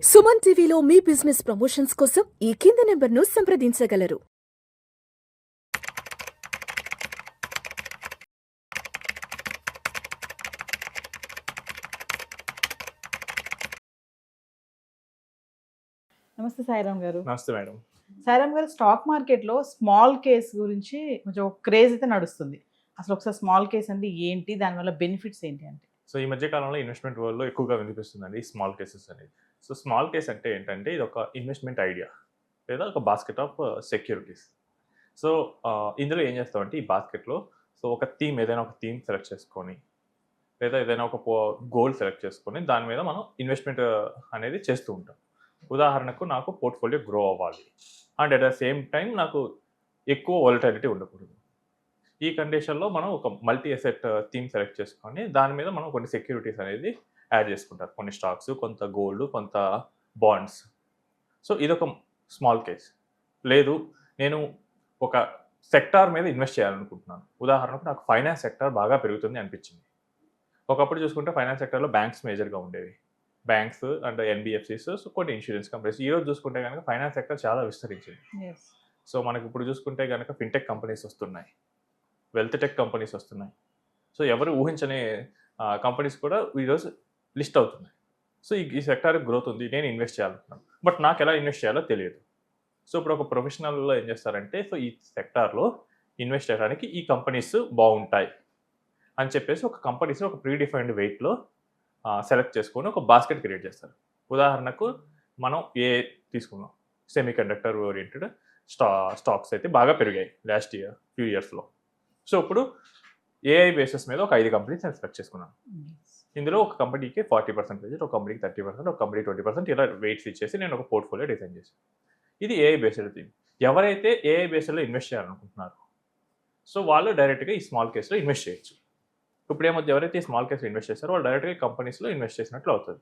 సుమన్ టీవీలో మీ business promotions కోసం ఈ కింది నెంబర్ను సంప్రదించగలరు. నమస్తే సాయిరామ్ గారు. నమస్తే మేడం. సాయిరామ్ గారు, స్టాక్ మార్కెట్‌లో స్మాల్ కేస్ గురించి కొంచెం ఒక క్రేజ్ అయితే నడుస్తుంది. అసలు ఒకసారి స్మాల్ కేస్ అంటే ఏంటి? దానివల్ల బెనిఫిట్స్ ఏంటి అంటే? సో ఈ మధ్య కాలంలో ఇన్వెస్ట్మెంట్ వరల్డ్‌లో ఎక్కువగా వినిపిస్తుందండి ఈ స్మాల్ కేసెస్ అనేది. సో స్మాల్ కేస్ అంటే ఏంటంటే ఇది ఒక ఇన్వెస్ట్మెంట్ ఐడియా లేదా ఒక బాస్కెట్ ఆఫ్ సెక్యూరిటీస్. సో ఇందులో ఏం చేస్తామంటే ఈ బాస్కెట్‌లో సో ఒక థీమ్ ఏదైనా ఒక థీమ్ సెలెక్ట్ చేసుకొని లేదా ఏదైనా ఒక గోల్ సెలెక్ట్ చేసుకొని దాని మీద మనం ఇన్వెస్ట్మెంట్ అనేది చేస్తూ ఉంటాం. ఉదాహరణకు నాకు పోర్ట్ఫోలియో గ్రో అవ్వాలి and at the same time నాకు ఎక్కువ వోలటాలిటీ ఉండకూడదు. ఈ కండిషన్లో మనం ఒక మల్టీ అసెట్ థీమ్ సెలెక్ట్ చేసుకొని దాని మీద మనం కొన్ని సెక్యూరిటీస్ అనేది యాడ్ చేసుకుంటారు. కొన్ని స్టాక్స్, కొంత గోల్డ్, కొంత బాండ్స్. సో ఇదొక స్మాల్ కేస్. లేదు, నేను ఒక సెక్టార్ మీద ఇన్వెస్ట్ చేయాలనుకుంటున్నాను. ఉదాహరణకు నాకు ఫైనాన్స్ సెక్టార్ బాగా పెరుగుతుంది అనిపించింది. ఒకప్పుడు చూసుకుంటే ఫైనాన్స్ సెక్టార్లో బ్యాంక్స్ మేజర్గా ఉండేవి. బ్యాంక్స్ అండ్ ఎన్బిఎఫ్సిస్, సో కొన్ని ఇన్సూరెన్స్ కంపెనీస్. ఈరోజు చూసుకుంటే కనుక ఫైనాన్స్ సెక్టర్ చాలా విస్తరించింది. సో మనకి ఇప్పుడు చూసుకుంటే కనుక ఫిన్టెక్ కంపెనీస్ వస్తున్నాయి, వెల్త్ టెక్ కంపెనీస్ వస్తున్నాయి. సో ఎవరు ఊహించని కంపెనీస్ కూడా ఈరోజు లిస్ట్ అవుతున్నాయి. సో ఈ సెక్టార్ గ్రోత్ ఉంది, నేను ఇన్వెస్ట్ చేయాలనుకున్నాను, బట్ నాకు ఎలా ఇన్వెస్ట్ చేయాలో తెలియదు. సో ఇప్పుడు ఒక ప్రొఫెషనల్లో ఏం చేస్తారంటే సో ఈ సెక్టార్లో ఇన్వెస్ట్ చేయడానికి ఈ కంపెనీస్ బాగుంటాయి అని చెప్పేసి ఒక కంపెనీస్ ఒక ప్రీడిఫైన్డ్ వెయిట్లో సెలెక్ట్ చేసుకొని ఒక బాస్కెట్ క్రియేట్ చేస్తారు. ఉదాహరణకు మనం తీసుకున్నాం, సెమీ కండక్టర్ ఓరియంటెడ్ స్టాక్స్ అయితే బాగా పెరిగాయి లాస్ట్ ఫ్యూ ఇయర్స్లో. సో ఇప్పుడు ఏఐ బేసిస్ మీద ఒక 5 కంపెనీస్ నేను సెలెక్ట్ చేసుకున్నాను. ఇందులో ఒక కంపెనీకి 40%, ఒక కంపెనీకి 30%, ఒక కంపెనీకి 20% ఇలా వెయిట్స్ ఇచ్చేసి నేను ఒక పోర్ట్ఫోలియో డిజైన్ చేశాను. ఇది ఏఐ బేస్డ్ థీమ్. ఎవరైతే ఏఐ బేస్డ్లో ఇన్వెస్ట్ చేయాలనుకుంటున్నారో సో వాళ్ళు డైరెక్ట్గా ఈ స్మాల్ కేసులో ఇన్వెస్ట్ చేయొచ్చు. ఇప్పుడు ఏమవుతుంది, ఎవరైతే స్మాల్ కేసులో ఇన్వెస్ట్ చేస్తారో వాళ్ళు డైరెక్ట్గా కంపెనీస్లో ఇన్వెస్ట్ చేసినట్లు అవుతుంది.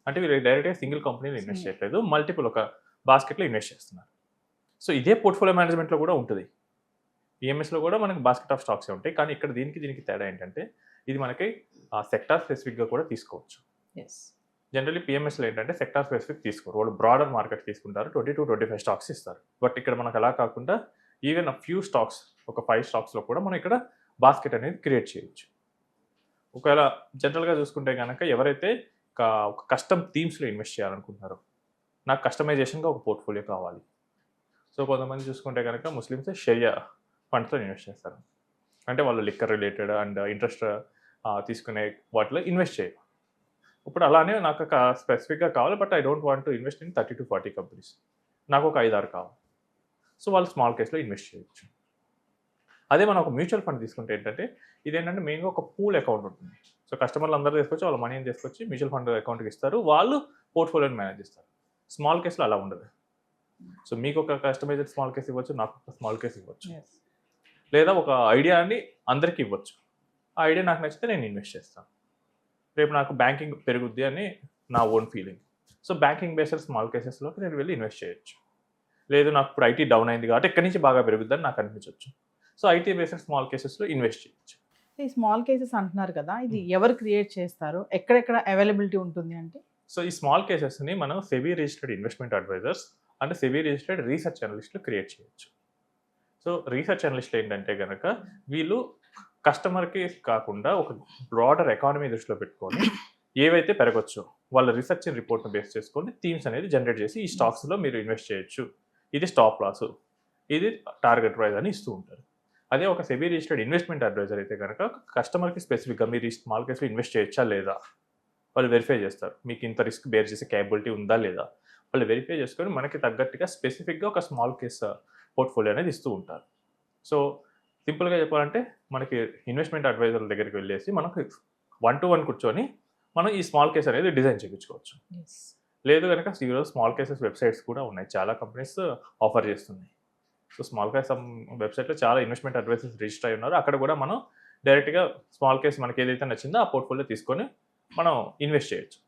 అంటే వీళ్ళు డైరెక్ట్గా సింగిల్ కంపెనీలో ఇన్వెస్ట్ చేయట్లేదు, మల్టిపుల్ ఒక బాస్కెట్లో ఇన్వెస్ట్ చేస్తున్నారు. సో ఇదే పోర్ట్ఫోలియో మేనేజ్మెంట్లో కూడా ఉంటుంది. పిఎంఎస్లో కూడా మనకి బాస్కెట్ ఆఫ్ స్టాక్సే ఉంటాయి, కానీ ఇక్కడ దీనికి తేడా ఏంటంటే ఇది మనకి సెక్టార్ స్పెసిఫిక్గా కూడా తీసుకోవచ్చు. జనరల్లీ పిఎంఎస్లో ఏంటంటే సెక్టార్ స్పెసిఫిక్ తీసుకోరు, వాళ్ళు బ్రాడర్ మార్కెట్ తీసుకుంటారు, 20-25 స్టాక్స్ ఇస్తారు. బట్ ఇక్కడ మనకు అలా కాకుండా ఈవెన్ ఫ్యూ స్టాక్స్, ఒక 5 స్టాక్స్లో కూడా మనం ఇక్కడ బాస్కెట్ అనేది క్రియేట్ చేయొచ్చు. ఒకవేళ జనరల్గా చూసుకుంటే కనుక ఎవరైతే ఒక కస్టమ్ థీమ్స్లో ఇన్వెస్ట్ చేయాలనుకుంటున్నారో, నాకు కస్టమైజేషన్గా ఒక పోర్ట్ఫోలియో కావాలి. సో కొంతమంది చూసుకుంటే కనుక ముస్లిమ్స్ షరియా ఫండ్స్లో ఇన్వెస్ట్ చేస్తారు. అంటే వాళ్ళు లిక్కర్ రిలేటెడ్ అండ్ ఇంట్రెస్ట్ తీసుకునే వాటిలో ఇన్వెస్ట్ చేయరు. ఇప్పుడు అలానే నాకు ఒక స్పెసిఫిక్గా కావాలి, but I don't want to invest in 30-40 companies, నాకు ఒక 5-6 కావాలి. సో వాళ్ళు స్మాల్ కేస్లో ఇన్వెస్ట్ చేయొచ్చు. అదే మనం ఒక మ్యూచువల్ ఫండ్ తీసుకుంటే ఏంటంటే ఇదేంటంటే మెయిన్గా ఒక పూల్ అకౌంట్ ఉంటుంది. సో కస్టమర్లు అందరూ తీసుకొచ్చి వాళ్ళ మనీని తీసుకొచ్చి మ్యూచువల్ ఫండ్ అకౌంట్కి ఇస్తారు, వాళ్ళు పోర్ట్ఫోలియోని మేనేజ్ చేస్తారు. స్మాల్ కేసులో అలా ఉండదు. సో మీకు ఒక కస్టమైజ్డ్ స్మాల్ కేస్ ఇవ్వచ్చు, నాకు ఒక స్మాల్ కేస్ ఇవ్వచ్చు, లేదా ఒక ఐడియాని అందరికీ ఇవ్వచ్చు. ఆ ఐడియా నాకు నచ్చితే నేను ఇన్వెస్ట్ చేస్తాను. రేపు నాకు బ్యాంకింగ్ పెరుగుద్ది అని నా own feeling. So banking based small కేసెస్లోకి నేను వెళ్ళి ఇన్వెస్ట్ చేయొచ్చు. లేదు, నాకు ఇప్పుడు ఐటీ డౌన్ అయింది కాబట్టి ఇక్కడి నుంచి బాగా పెరుగుద్దని నాకు అనిపించవచ్చు. సో ఐటీ బేస్డ్ స్మాల్ కేసెస్లో ఇన్వెస్ట్ చేయొచ్చు. ఈ స్మాల్ కేసెస్ అంటున్నారు కదా, ఇది ఎవరు క్రియేట్ చేస్తారు, ఎక్కడెక్కడ అవైలబిలిటీ ఉంటుంది అంటే? సో ఈ స్మాల్ కేసెస్ని మనం SEBI registered investment advisors and SEBI registered research అనలిస్టులు క్రియేట్ చేయొచ్చు. సో రీసెర్చ్ అనలిస్టులు ఏంటంటే కనుక వీళ్ళు కస్టమర్కి కాకుండా ఒక బ్రాడర్ ఎకానమీ దృష్టిలో పెట్టుకొని ఏవైతే పెరగచ్చో వాళ్ళ రీసెర్చ్ రిపోర్ట్ని బేస్ చేసుకొని థీమ్స్ అనేది జనరేట్ చేసి ఈ స్టాక్స్లో మీరు ఇన్వెస్ట్ చేయొచ్చు, ఇది స్టాప్ లాస్, ఇది టార్గెట్ ప్రైస్ అని ఇస్తూ ఉంటారు. అదే ఒక సెబీ రిజిస్టర్డ్ ఇన్వెస్ట్మెంట్ అడ్వైజర్ అయితే కనుక కస్టమర్కి స్పెసిఫిక్గా మీరు ఈ స్మాల్ కేసులో ఇన్వెస్ట్ చేయొచ్చా లేదా వాళ్ళు వెరిఫై చేస్తారు, మీకు ఇంత రిస్క్ బేర్ చేసే క్యాపబిలిటీ ఉందా లేదా వాళ్ళు వెరిఫై చేసుకొని మనకి తగ్గట్టుగా స్పెసిఫిక్గా ఒక స్మాల్ కేస్ పోర్ట్ఫోలియో అనేది ఇస్తూ ఉంటారు. సో సింపుల్గా చెప్పాలంటే మనకి ఇన్వెస్ట్మెంట్ అడ్వైజర్ల దగ్గరికి వెళ్ళేసి మనకు 1-to-1 కూర్చొని మనం ఈ స్మాల్ కేస్ అనేది డిజైన్ చేయించుకోవచ్చు. లేదు కనుక ఈరోజు స్మాల్ కేసెస్ వెబ్సైట్స్ కూడా ఉన్నాయి, చాలా కంపెనీస్ ఆఫర్ చేస్తున్నాయి. సో స్మాల్ కేస్ వెబ్సైట్లో చాలా ఇన్వెస్ట్మెంట్ అడ్వైజర్స్ రిజిస్టర్ అయి ఉన్నారు, అక్కడ కూడా మనం డైరెక్ట్గా స్మాల్ కేస్ మనకి ఏదైతే నచ్చిందో ఆ పోర్ట్ఫోలియో తీసుకొని మనం ఇన్వెస్ట్ చేయొచ్చు.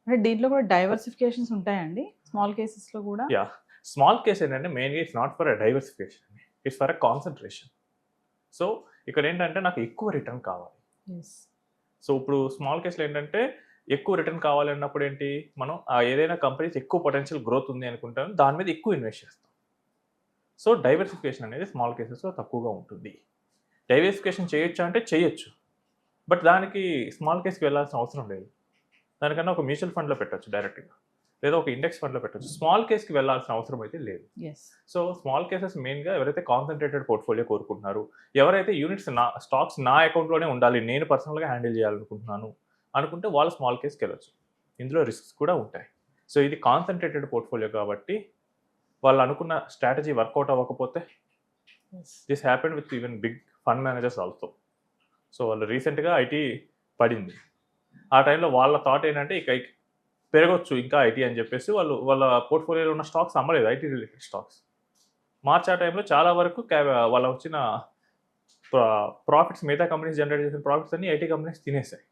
అంటే దీంట్లో కూడా డైవర్సిఫికేషన్స్ ఉంటాయండి స్మాల్ కేసెస్లో కూడా? యా, స్మాల్ కేస్ ఏంటంటే మెయిన్గా it's not for a diversification, it's for a concentration. So ఇక్కడ ఏంటంటే నాకు ఎక్కువ రిటర్న్ కావాలి. సో ఇప్పుడు స్మాల్ కేసులో ఏంటంటే ఎక్కువ రిటర్న్ కావాలన్నప్పుడు ఏంటి, మనం ఏదైనా కంపెనీస్ ఎక్కువ పొటెన్షియల్ గ్రోత్ ఉంది అనుకుంటాం, దాని మీద ఎక్కువ ఇన్వెస్ట్ చేస్తాం. సో డైవర్సిఫికేషన్ అనేది స్మాల్ కేసెస్లో తక్కువగా ఉంటుంది. డైవర్సిఫికేషన్ చేయొచ్చా అంటే చేయొచ్చు, బట్ దానికి స్మాల్ కేస్కి వెళ్ళాల్సిన అవసరం లేదు. దానికన్నా ఒక మ్యూచువల్ ఫండ్లో పెట్టచ్చు డైరెక్ట్గా, లేదా ఒక ఇండెక్స్ ఫండ్లో పెట్టచ్చు. స్మాల్ కేస్కి వెళ్ళాల్సిన అవసరం అయితే లేదు. ఎస్. సో స్మాల్ కేసెస్ మెయిన్గా ఎవరైతే కాన్సన్ట్రేటెడ్ పోర్ట్ఫోలియో కోరుకుంటున్నారు, ఎవరైతే యూనిట్స్ స్టాక్స్ నా అకౌంట్లోనే ఉండాలి, నేను పర్సనల్గా హ్యాండిల్ చేయాలనుకుంటున్నాను అనుకుంటే వాళ్ళు స్మాల్ కేస్కి వెళ్ళచ్చు. ఇందులో రిస్క్స్ కూడా ఉంటాయి. సో ఇది కాన్సన్ట్రేటెడ్ పోర్ట్ఫోలియో కాబట్టి వాళ్ళు అనుకున్న స్ట్రాటజీ వర్కౌట్ అవ్వకపోతే, this happened with even big fund managers also. So వాళ్ళు రీసెంట్గా ఐటీ పడింది, ఆ టైంలో వాళ్ళ థాట్ ఏంటంటే ఇక పెరగొచ్చు ఇంకా ఐటీ అని చెప్పేసి వాళ్ళ పోర్ట్ఫోలియోలో ఉన్న స్టాక్స్ అమ్మలేదు, ఐటీ రిలేటెడ్ స్టాక్స్. మార్చ్ ఆ టైంలో చాలా వరకు వాళ్ళ వచ్చిన ప్రాఫిట్స్, మిగతా కంపెనీస్ జనరేట్ చేసిన ప్రాఫిట్స్ అన్ని ఐటీ కంపెనీస్ తినేసాయి.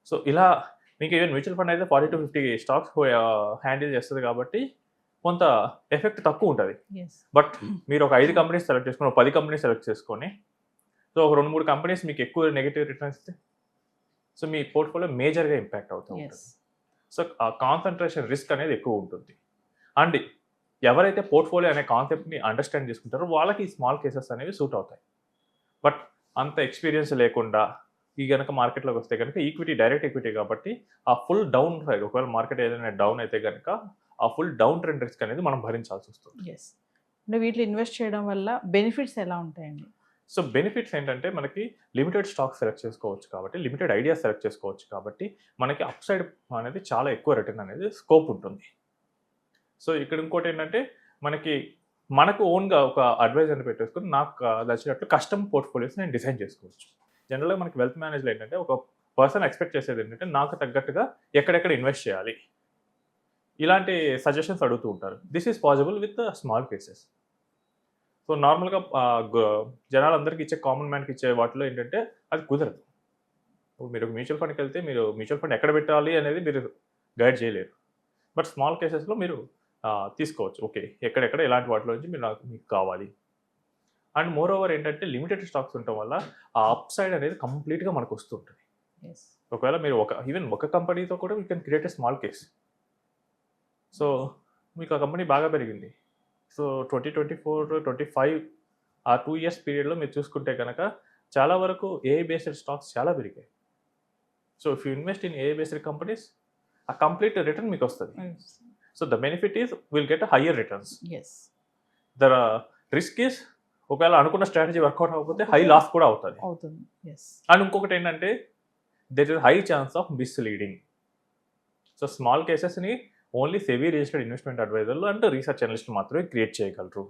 సో ఇలా మీకు ఈవెన్ మ్యూచువల్ ఫండ్ అయితే 40 to 50 స్టాక్స్ హ్యాండిల్ చేస్తుంది కాబట్టి కొంత ఎఫెక్ట్ తక్కువ ఉంటుంది. బట్ మీరు ఒక 5 కంపెనీస్ సెలెక్ట్ చేసుకొని, ఒక 10 కంపెనీస్ సెలెక్ట్ చేసుకొని, సో ఒక 2-3 కంపెనీస్ మీకు ఎక్కువ నెగిటివ్ రిటర్న్స్ ఇస్తే, సో మీ పోర్ట్ఫోలియో మేజర్గా ఇంపాక్ట్ అవుతూ ఉంటుంది. సో ఆ కాన్సన్ట్రేషన్ రిస్క్ అనేది ఎక్కువ ఉంటుంది. అండ్ ఎవరైతే పోర్ట్ఫోలియో అనే కాన్సెప్ట్ని అండర్స్టాండ్ చేసుకుంటారో వాళ్ళకి ఈ స్మాల్ కేసెస్ అనేవి సూట్ అవుతాయి. బట్ అంత ఎక్స్పీరియన్స్ లేకుండా ఈ కనుక మార్కెట్లోకి వస్తే కనుక ఈక్విటీ డైరెక్ట్ ఈక్విటీ కాబట్టి ఆ ఫుల్ డౌన్ సైడ్, ఒకవేళ మార్కెట్ ఏదైనా డౌన్ అయితే కనుక ఆ ఫుల్ డౌన్ ట్రెండ్ రిస్క్ అనేది మనం భరించాల్సి వస్తుంది. ఎస్. అంటే వీటిలో ఇన్వెస్ట్ చేయడం వల్ల బెనిఫిట్స్ ఎలా ఉంటాయండి? సో బెనిఫిట్స్ ఏంటంటే మనకి లిమిటెడ్ స్టాక్స్ సెలెక్ట్ చేసుకోవచ్చు కాబట్టి, లిమిటెడ్ ఐడియాస్ సెలెక్ట్ చేసుకోవచ్చు కాబట్టి మనకి అప్ సైడ్ అనేది చాలా ఎక్కువ రిటర్న్ అనేది స్కోప్ ఉంటుంది. సో ఇక్కడ ఇంకోటి ఏంటంటే మనకు ఓన్గా ఒక అడ్వైజర్ని పెట్టేసుకొని నాకు నచ్చినట్లు కస్టమ్ పోర్ట్ఫోలియోస్ నేను డిజైన్ చేసుకోవచ్చు. జనరల్గా మనకి వెల్త్ మేనేజ్లో ఏంటంటే ఒక పర్సన్ ఎక్స్పెక్ట్ చేసేది ఏంటంటే నాకు తగ్గట్టుగా ఎక్కడెక్కడ ఇన్వెస్ట్ చేయాలి, ఇలాంటి సజెషన్స్ అడుగుతూ ఉంటారు. This is possible with small cases. So నార్మల్గా జనాలందరికీ ఇచ్చే, కామన్ మ్యాన్కి ఇచ్చే వాటిలో ఏంటంటే అది కుదరదు. ఇప్పుడు మీరు ఒక మ్యూచువల్ ఫండ్కి వెళ్తే మీరు మ్యూచువల్ ఫండ్ ఎక్కడ పెట్టాలి అనేది మీరు గైడ్ చేయలేరు. బట్ స్మాల్ కేసెస్లో మీరు తీసుకోవచ్చు, ఓకే ఎక్కడెక్కడ ఎలాంటి వాటిలో నుంచి మీకు కావాలి. అండ్ మోర్ ఓవర్ ఏంటంటే లిమిటెడ్ స్టాక్స్ ఉండటం వల్ల ఆ అప్ సైడ్ అనేది కంప్లీట్గా మనకు వస్తుంటుంది. ఒకవేళ మీరు ఈవెన్ ఒక కంపెనీతో కూడా you can create a small case. So మీకు ఆ కంపెనీ బాగా పెరిగింది, సో 2024-25 ఆ 2 years పీరియడ్లో మీరు చూసుకుంటే కనుక చాలా వరకు ఏఐ బేస్డ్ స్టాక్స్ చాలా పెరిగాయి. So if you invest in AI based companies ఆ కంప్లీట్ రిటర్న్ మీకు వస్తుంది. So the benefit is will get higher returns. The risk is ఒకవేళ అనుకున్న స్ట్రాటజీ వర్కౌట్ అవ్వకపోతే హై లాస్ కూడా అవుతుంది. అండ్ ఇంకొకటి ఏంటంటే there is high chance of misleading. So small కేసెస్ని ఓన్లీ సెబీ రిజిస్టర్డ్ ఇన్వెస్ట్మెంట్ అడ్వైజర్లు అండ్ రీసెర్చ్ అనలిస్టులు మాత్రమే క్రియేట్ చేయగలరు.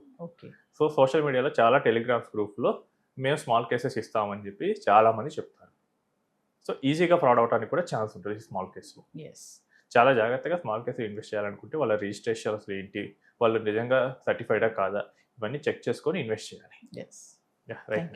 సో సోషల్ మీడియాలో చాలా టెలిగ్రామ్స్ గ్రూప్లో మేము స్మాల్ కేసెస్ ఇస్తామని చెప్పి చాలామంది చెప్తారు. సో ఈజీగా ఫ్రాడ్ అవడానికి కూడా ఛాన్స్ ఉంటుంది ఈ స్మాల్ కేసులో. చాలా జాగ్రత్తగా స్మాల్ కేసు ఇన్వెస్ట్ చేయాలనుకుంటే వాళ్ళ రిజిస్ట్రేషన్స్ ఏంటి, వాళ్ళు నిజంగా సర్టిఫైడా కాదా, ఇవన్నీ చెక్ చేసుకొని ఇన్వెస్ట్ చేయాలి. రైట్.